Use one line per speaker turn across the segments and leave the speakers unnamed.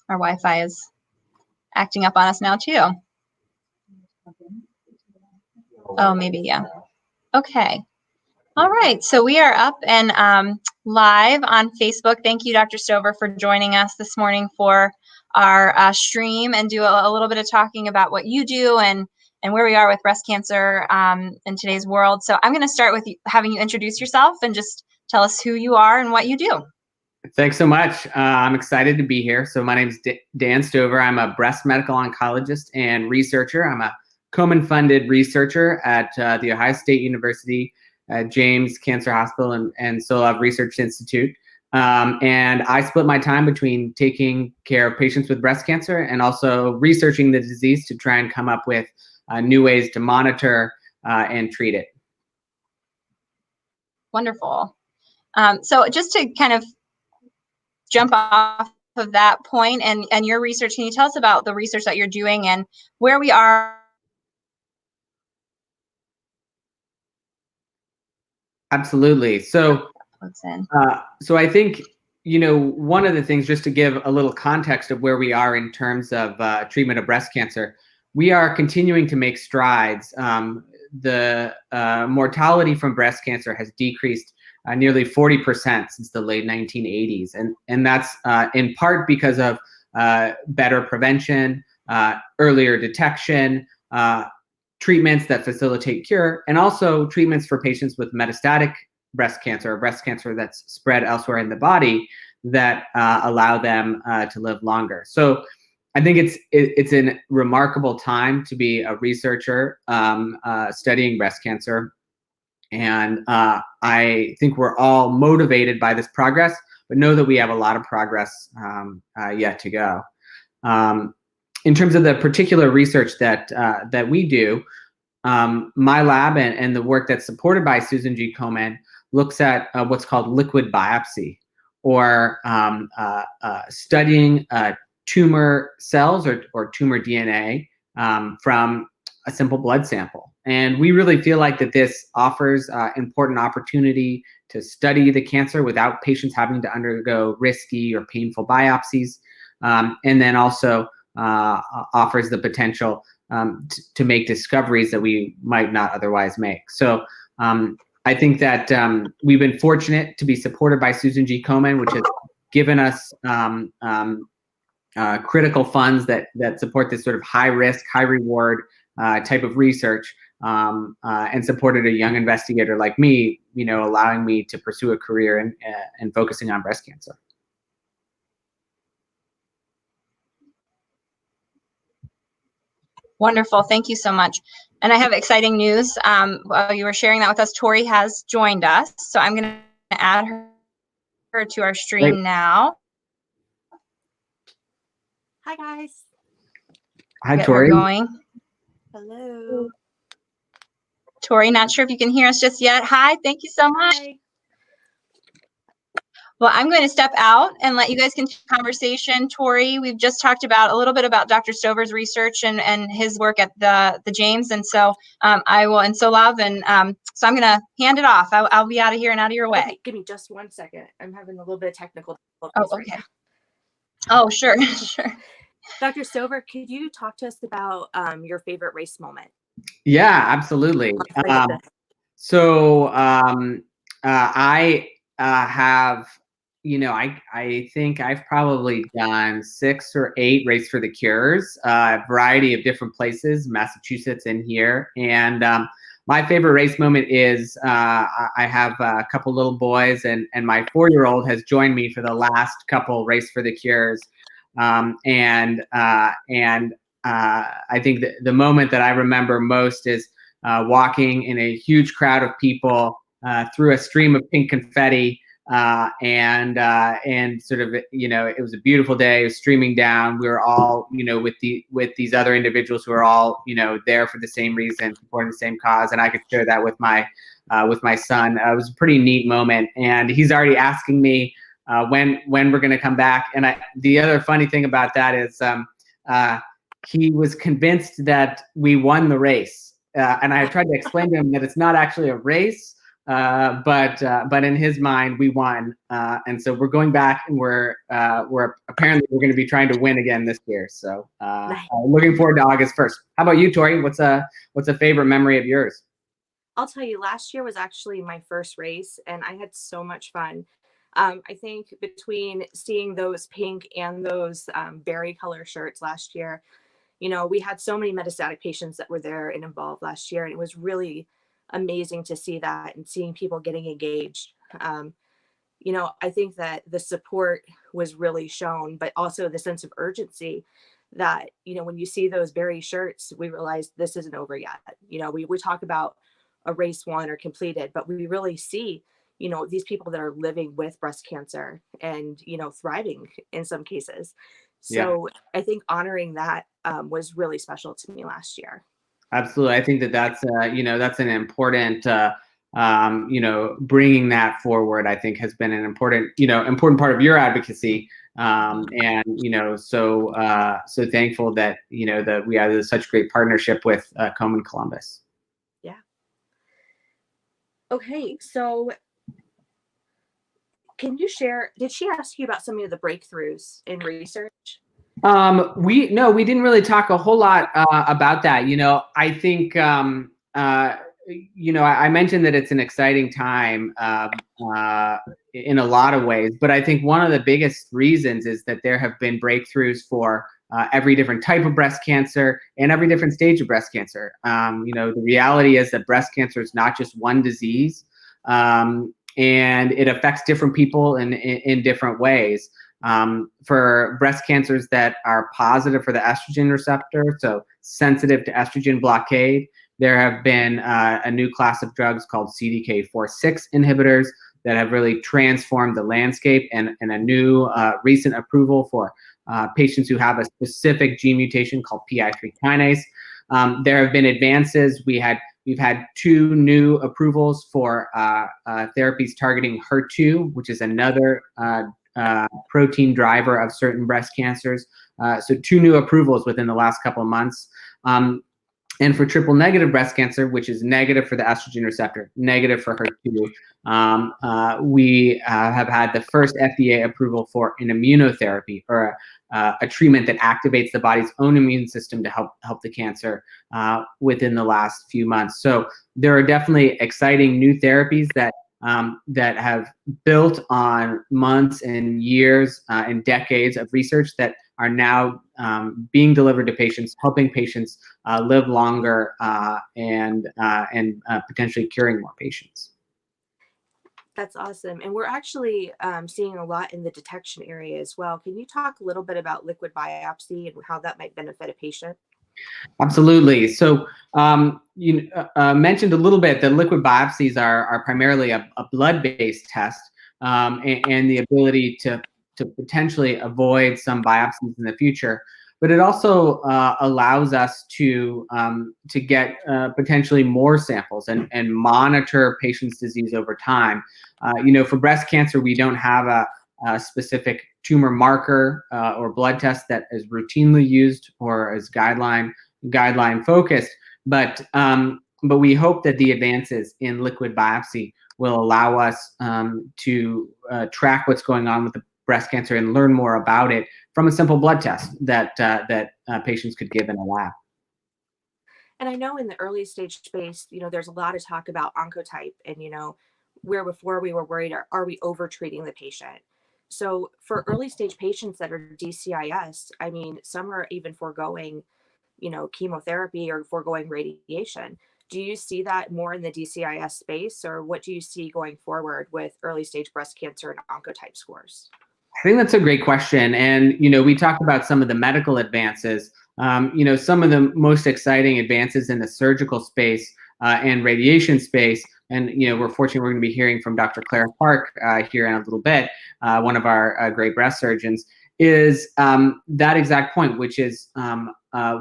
Our Wi-Fi is acting up on us now too. Oh, maybe, yeah. Okay. All right, so we are up and live on Facebook. Thank you, Dr. Stover, for joining us this morning for our stream and do a little bit of talking about what you do and where we are with breast cancer in today's world. So I'm going to start with having you introduce yourself and just tell us who you are and what you do.
Thanks so much. I'm excited to be here. So my name is Dan Stover. I'm a breast medical oncologist and researcher. I'm a Komen funded researcher at the Ohio State University James Cancer Hospital and Solove Research Institute. And I split my time between taking care of patients with breast cancer and also researching the disease to try and come up with new ways to monitor and treat it.
Wonderful. So just to kind of jump off of that point and your research, can you tell us about the research that you're doing and where we are?
Absolutely. So I think, one of the things, just to give a little context of where we are in terms of treatment of breast cancer, we are continuing to make strides. The mortality from breast cancer has decreased nearly 40% since the late 1980s. And that's in part because of better prevention, earlier detection, treatments that facilitate cure, and also treatments for patients with metastatic breast cancer or breast cancer that's spread elsewhere in the body that allow them to live longer. So I think it's a remarkable time to be a researcher studying breast cancer. And I think we're all motivated by this progress, but know that we have a lot of progress yet to go. In terms of the particular research that we do, my lab and the work that's supported by Susan G. Komen looks at what's called liquid biopsy, or studying tumor cells or tumor DNA from a simple blood sample. And we really feel like that this offers important opportunity to study the cancer without patients having to undergo risky or painful biopsies, and then also offers the potential to make discoveries that we might not otherwise make. So I think that we've been fortunate to be supported by Susan G. Komen, which has given us critical funds that support this sort of high risk, high reward type of research, and supported a young investigator like me, allowing me to pursue a career and focusing on breast cancer.
Wonderful. Thank you so much. And I have exciting news. While you were sharing that with us, Tori has joined us. So I'm going to add her to our stream
Great.
Now.
Hi, guys.
Hi, Tori.
Going.
Hello.
Tori, not sure if you can hear us just yet. Hi, thank you so much.
Hi.
Well, I'm going to step out and let you guys continue the conversation. Tori, we've just talked about a little bit about Dr. Stover's research and his work at the James, and so I will, and Solove, and so I'm going to hand it off. I'll be out of here and out of your way.
Okay, give me just 1 second. I'm having a little bit of technical
Oh,
difficulties
okay.
right now.
Oh, sure, sure.
Dr. Stover, could you talk to us about your favorite race moment?
Yeah, absolutely. I have, I think I've probably done 6 or 8 Race for the Cures, a variety of different places, Massachusetts and here. And my favorite race moment is I have a couple little boys, and my 4-year-old has joined me for the last couple Race for the Cures. I think the moment that I remember most is walking in a huge crowd of people through a stream of pink confetti, and sort of, it was a beautiful day. It was streaming down. We were all, with these other individuals who are all, there for the same reason, supporting the same cause, and I could share that with my son. It was a pretty neat moment, and he's already asking me when we're going to come back. And the other funny thing about that is he was convinced that we won the race. And I tried to explain to him that it's not actually a race. but in his mind, we won, and so we're going back, and we're apparently we're going to be trying to win again this year. So
Nice.
looking forward to August 1st. How about you, Tori? What's a favorite memory of yours?
I'll tell you, last year was actually my first race, and I had so much fun. I think between seeing those pink and those berry color shirts last year, we had so many metastatic patients that were there and involved last year, and it was really amazing to see that and seeing people getting engaged. I think that the support was really shown, but also the sense of urgency that, when you see those berry shirts, we realize this isn't over yet. We talk about a race won or completed, but we really see, these people that are living with breast cancer and, thriving in some cases. So I think honoring that was really special to me last year.
Absolutely. I think that's that's an important, bringing that forward, I think has been an important part of your advocacy. So thankful that, that we have such great partnership with Komen Columbus.
Yeah. Okay. So can you share, did she ask you about some of the breakthroughs in research?
We didn't really talk a whole lot about that. I think I mentioned that it's an exciting time in a lot of ways, but I think one of the biggest reasons is that there have been breakthroughs for every different type of breast cancer and every different stage of breast cancer. The reality is that breast cancer is not just one disease, and it affects different people in different ways. For breast cancers that are positive for the estrogen receptor, so sensitive to estrogen blockade, there have been a new class of drugs called CDK4/6 inhibitors that have really transformed the landscape, and a new recent approval for patients who have a specific gene mutation called PI3 kinase. There have been advances. We've had 2 new approvals for therapies targeting HER2, which is another protein driver of certain breast cancers. So 2 new approvals within the last couple of months. And for triple negative breast cancer, which is negative for the estrogen receptor, negative for HER2, we have had the first FDA approval for an immunotherapy, or a treatment that activates the body's own immune system to help the cancer within the last few months. So there are definitely exciting new therapies that have built on months and years and decades of research that are now being delivered to patients, helping patients live longer and potentially curing more patients.
That's awesome. And we're actually seeing a lot in the detection area as well. Can you talk a little bit about liquid biopsy and how that might benefit a patient?
Absolutely. So you mentioned a little bit that liquid biopsies are primarily a blood-based test, and the ability to potentially avoid some biopsies in the future. But it also allows us to get potentially more samples and monitor patients' disease over time. For breast cancer, we don't have a specific tumor marker or blood test that is routinely used or is guideline focused, but we hope that the advances in liquid biopsy will allow us to track what's going on with the breast cancer and learn more about it from a simple blood test that patients could give in a lab.
And I know in the early stage space, there's a lot of talk about oncotype, and where before we were worried, are we over treating the patient? So for early stage patients that are DCIS, I mean, some are even foregoing, chemotherapy or foregoing radiation. Do you see that more in the DCIS space, or what do you see going forward with early stage breast cancer and oncotype scores?
I think that's a great question. And, we talked about some of the medical advances. Some of the most exciting advances in the surgical space and radiation space. And, we're fortunate we're going to be hearing from Dr. Claire Park here in a little bit, one of our great breast surgeons, is that exact point, which is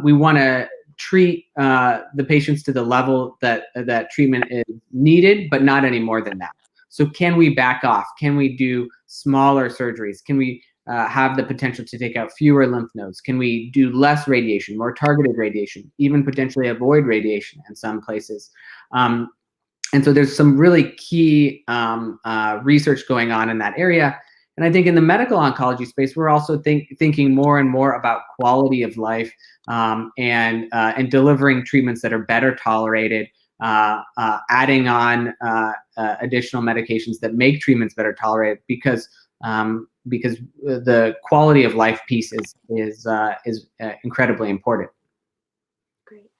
we want to treat the patients to the level that treatment is needed, but not any more than that. So can we back off? Can we do smaller surgeries? Can we have the potential to take out fewer lymph nodes? Can we do less radiation, more targeted radiation, even potentially avoid radiation in some places? And so there's some really key research going on in that area. And I think in the medical oncology space, we're also thinking more and more about quality of life, and delivering treatments that are better tolerated, adding on additional medications that make treatments better tolerated, because the quality of life piece is incredibly important.
Great.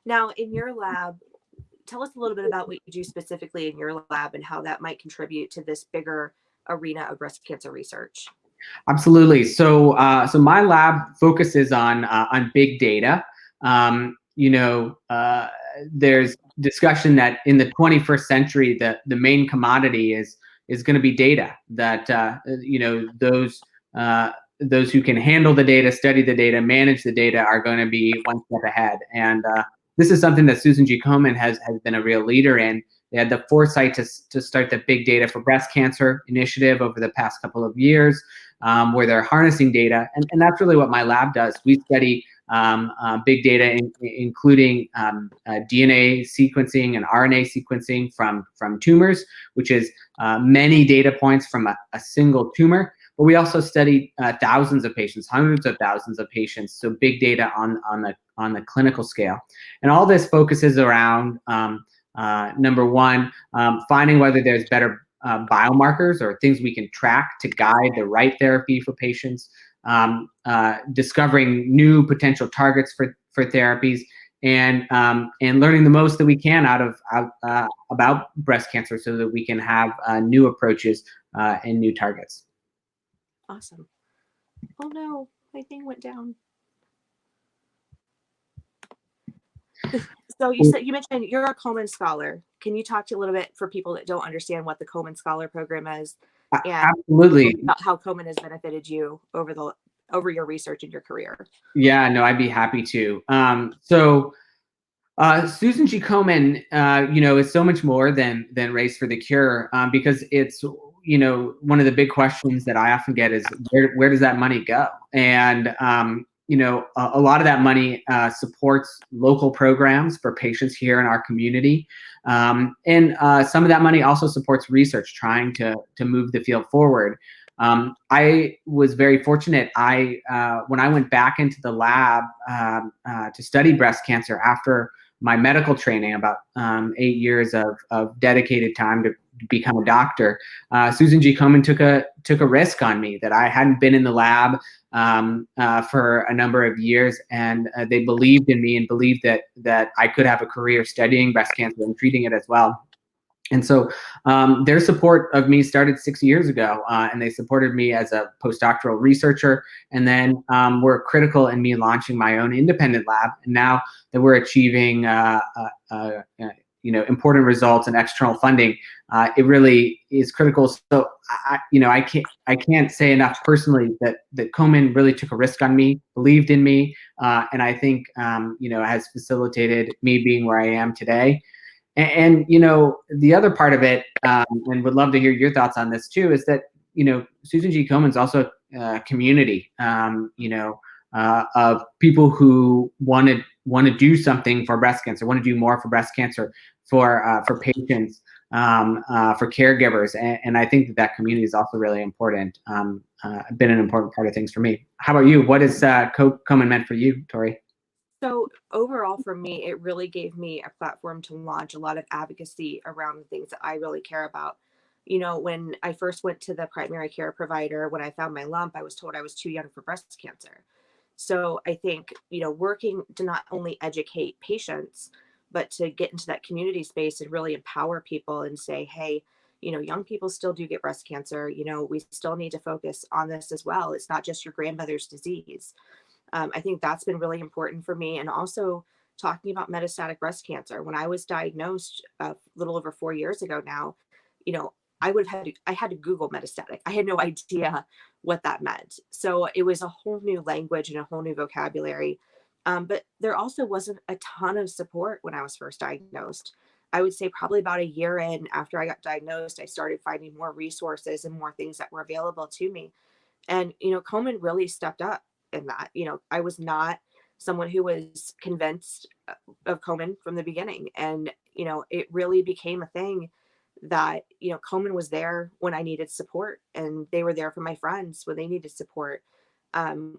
Now, in your lab, tell us a little bit about what you do specifically in your lab and how that might contribute to this bigger arena of breast cancer research.
Absolutely. So my lab focuses on big data. There's discussion that in the 21st century, the main commodity is going to be data. That those who can handle the data, study the data, manage the data are going to be one step ahead. And this is something that Susan G. Komen has been a real leader in. They had the foresight to start the Big Data for Breast Cancer initiative over the past couple of years, where they're harnessing data. And that's really what my lab does. We study big data, including DNA sequencing and RNA sequencing from tumors, which is many data points from a single tumor. But we also study thousands of patients, hundreds of thousands of patients, so big data on the clinical scale. And all this focuses around number one, finding whether there's better biomarkers or things we can track to guide the right therapy for patients, discovering new potential targets for therapies, and learning the most that we can about breast cancer, so that we can have new approaches and new targets.
Awesome. Oh no, my thing went down. So you mentioned you're a Komen Scholar. Can you talk to a little bit for people that don't understand what the Komen Scholar program is, and
absolutely
about how Komen has benefited you over your research and your career?
Yeah, no, I'd be happy to. Susan G. Komen, is so much more than Race for the Cure, because it's, one of the big questions that I often get is where does that money go? And a lot of that money supports local programs for patients here in our community, and some of that money also supports research trying to move the field forward. I was very fortunate. When I went back into the lab to study breast cancer after my medical training, about 8 years of dedicated time to become a doctor, Susan G. Komen took a risk on me that I hadn't been in the lab for a number of years, and they believed in me and believed that I could have a career studying breast cancer and treating it as well. And so their support of me started 6 years ago, and they supported me as a postdoctoral researcher, and then were critical in me launching my own independent lab. And now that we're achieving important results and external funding, it really is critical. So I can't say enough personally that Komen really took a risk on me, believed in me, and I think has facilitated me being where I am today. And the other part of it, and would love to hear your thoughts on this too, is that Susan G. Komen is also a community, of people who want to do something for breast cancer, want to do more for breast cancer, for patients, for caregivers, and I think that community is also really important. Been an important part of things for me. How about you? What has Komen meant for you, Tori?
So overall, for me, it really gave me a platform to launch a lot of advocacy around the things that I really care about. When I first went to the primary care provider, when I found my lump, I was told I was too young for breast cancer. So I think, working to not only educate patients, but to get into that community space and really empower people and say, hey, young people still do get breast cancer. We still need to focus on this as well. It's not just your grandmother's disease. I think that's been really important for me. And also talking about metastatic breast cancer. When I was diagnosed a little over 4 years ago now, I had to Google metastatic. I had no idea what that meant. So it was a whole new language and a whole new vocabulary. But there also wasn't a ton of support when I was first diagnosed. I would say probably about a year in after I got diagnosed, I started finding more resources and more things that were available to me. And, Komen really stepped up in that. I was not someone who was convinced of Komen from the beginning. And, you know, it really became a thing that, you know, Komen was there when I needed support, and they were there for my friends when they needed support.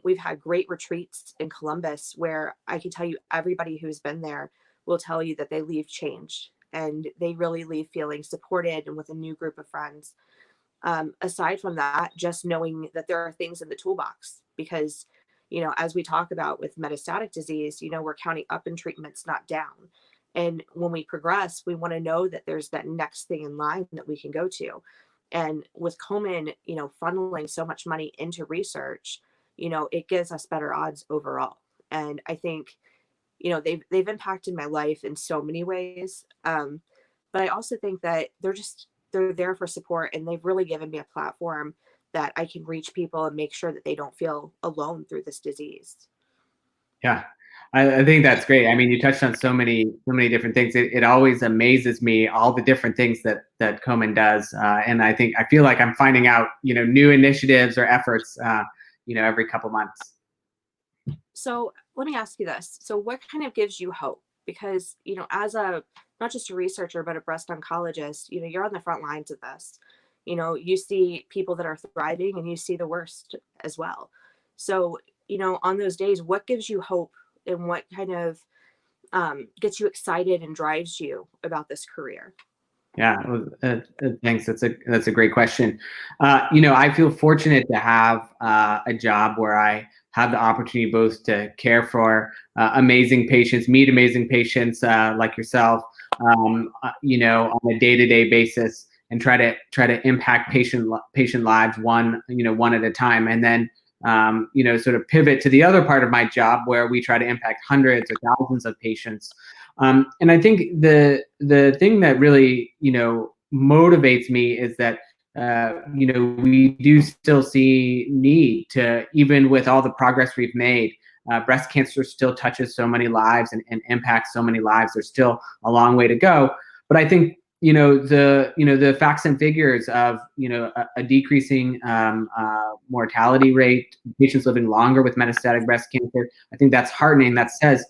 We've had great retreats in Columbus where I can tell you everybody who's been there will tell you that they leave changed, and they really leave feeling supported and with a new group of friends. Aside from that, just knowing that there are things in the toolbox, because, you know, as we talk about with metastatic disease, you know, we're counting up in treatments, not down. And when we progress, we want to know that there's that next thing in line that we can go to. And with Komen, you know, funneling so much money into research, you know, it gives us better odds overall. And I think, you know, they've impacted my life in so many ways. But I also think that they're there for support, and they've really given me a platform that I can reach people and make sure that they don't feel alone through this disease.
Yeah, I think that's great. I mean, you touched on so many different things. It always amazes me all the different things that Komen does, and I feel like I'm finding out, you know, new initiatives or efforts, you know, every couple months.
So let me ask you this: so what kind of gives you hope? Because, you know, as a not just a researcher but a breast oncologist, you know, you're on the front lines of this. You know, you see people that are thriving, and you see the worst as well. So, you know, on those days, what gives you hope, and what kind of gets you excited and drives you about this career?
Yeah, thanks. That's a great question. You know, I feel fortunate to have a job where I have the opportunity both to care for amazing patients, meet amazing patients like yourself, you know, on a day-to-day basis, and try to impact patient lives one at a time, and then you know, sort of pivot to the other part of my job where we try to impact hundreds or thousands of patients. And I think the thing that really, you know, motivates me is that you know, we do still see need to, even with all the progress we've made, breast cancer still touches so many lives and impacts so many lives. There's still a long way to go. But I think, you know, the facts and figures of, you know, a decreasing mortality rate, patients living longer with metastatic breast cancer, I think that's heartening. That says,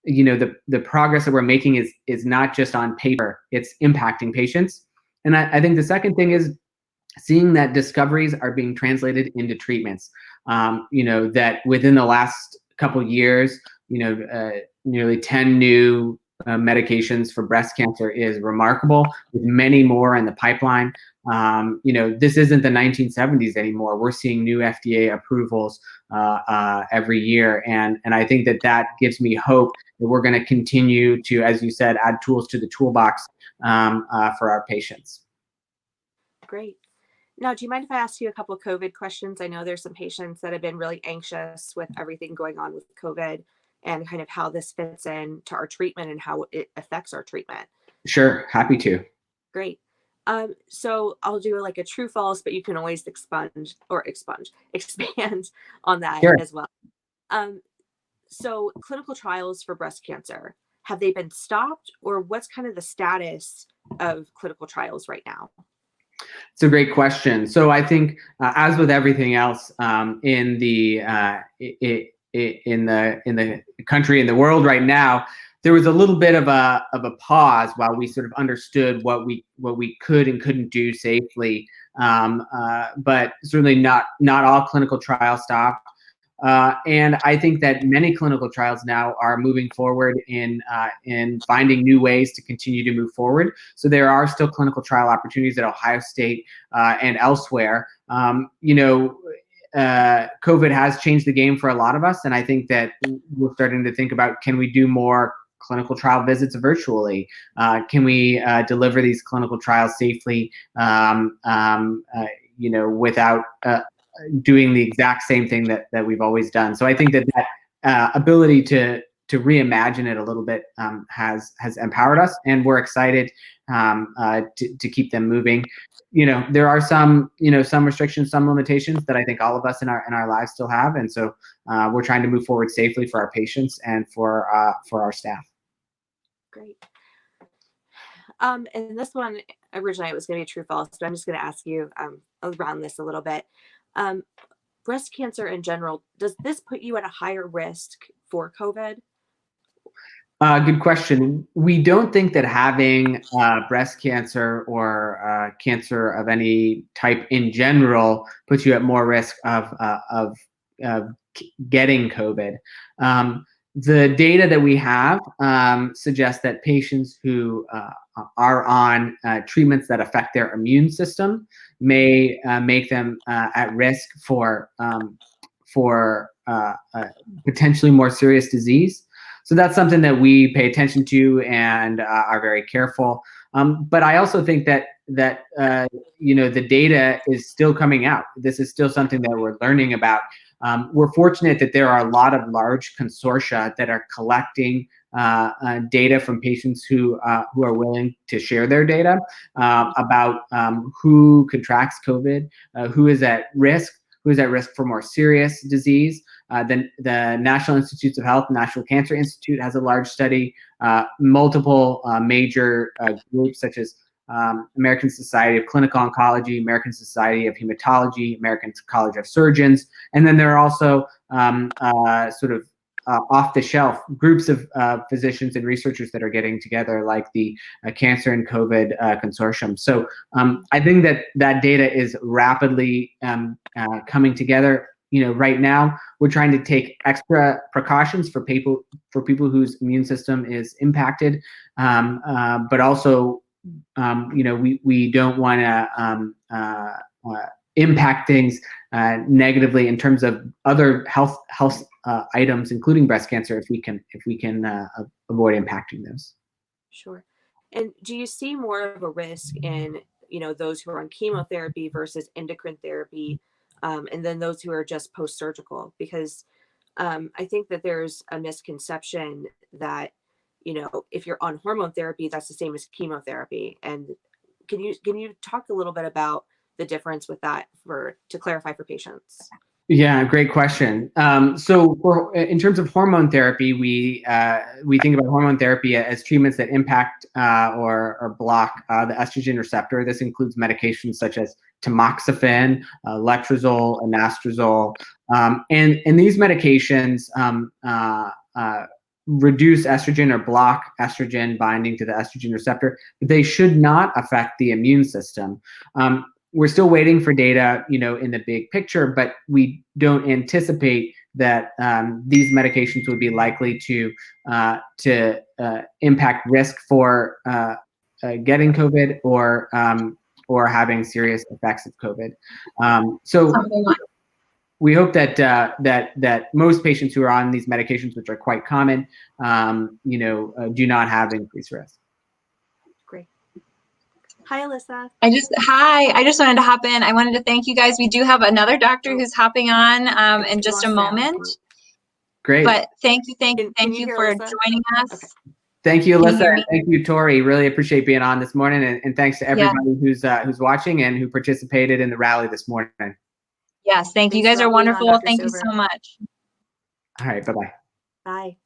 you know, the progress that we're making is not just on paper, it's impacting patients. And I think the second thing is seeing that discoveries are being translated into treatments. You know, that within the last couple of years, you know, nearly 10 new medications for breast cancer is remarkable, with many more in the pipeline. You know, this isn't the 1970s anymore. We're seeing new FDA approvals every year, and I think that gives me hope that we're going to continue to, as you said, add tools to the toolbox for our patients.
Great. Now, do you mind if I ask you a couple of COVID questions? I know there's some patients that have been really anxious with everything going on with COVID, and kind of how this fits in to our treatment and how it affects our treatment.
Sure, happy to.
Great. So I'll do like a true false, but you can always expand on that
Sure.
as well. So clinical trials for breast cancer, have they been stopped, or what's kind of the status of clinical trials right now?
It's a great question. So I think, as with everything else in the country, in the world right now, there was a little bit of a pause while we sort of understood what we could and couldn't do safely. But certainly not all clinical trials stopped. And I think that many clinical trials now are moving forward in finding new ways to continue to move forward. So there are still clinical trial opportunities at Ohio State and elsewhere. You know, COVID has changed the game for a lot of us, and I think that we're starting to think about, can we do more clinical trial visits virtually? Can we deliver these clinical trials safely, you know, without doing the exact same thing that we've always done? So I think that ability to reimagine it a little bit has empowered us, and we're excited to keep them moving. You know, there are some restrictions, some limitations that I think all of us in our lives still have, and so we're trying to move forward safely for our patients and for our staff.
Great. And this one, originally it was going to be true false, but I'm just going to ask you around this a little bit. Breast cancer in general, does this put you at a higher risk for COVID?
Good question. We don't think that having breast cancer or cancer of any type in general puts you at more risk of getting COVID. The data that we have suggests that patients who are on treatments that affect their immune system may make them at risk for potentially more serious disease. So that's something that we pay attention to and are very careful. But I also think that the data is still coming out. This is still something that we're learning about. We're fortunate that there are a lot of large consortia that are collecting data from patients who are willing to share their data about who contracts COVID, who is at risk for more serious disease. Then the National Institutes of Health, National Cancer Institute has a large study. Multiple major groups such as American Society of Clinical Oncology, American Society of Hematology, American College of Surgeons, and then there are also off-the-shelf groups of physicians and researchers that are getting together, like the Cancer and COVID Consortium. So I think that data is rapidly coming together. Right now we're trying to take extra precautions for people whose immune system is impacted, but also we don't want to impact things negatively in terms of other health items, including breast cancer, if we can avoid impacting those.
Sure. And do you see more of a risk in those who are on chemotherapy versus endocrine therapy, and then those who are just post-surgical? Because I think that there's a misconception that if you're on hormone therapy, that's the same as chemotherapy. And can you talk a little bit about the difference with that to clarify for patients?
Yeah, great question. So in terms of hormone therapy, we think about hormone therapy as treatments that impact or block the estrogen receptor. This includes medications such as tamoxifen, letrozole, anastrozole, and these medications reduce estrogen or block estrogen binding to the estrogen receptor, but they should not affect the immune system. We're still waiting for data, in the big picture, but we don't anticipate that these medications would be likely to impact risk for getting COVID or having serious effects of COVID. So we hope that most patients who are on these medications, which are quite common, do not have increased risk.
Great. Hi, Alyssa.
I just wanted to hop in. I wanted to thank you guys. We do have another doctor who's hopping on in just a moment.
Great.
But thank you for joining us.
Okay.
Thank you, Alyssa. Thank you, Tori. Really appreciate being on this morning, and thanks to everybody who's watching and who participated in the rally this morning.
Yes, thank you. You guys are wonderful. Thank you so much.
All right, bye-bye.
Bye.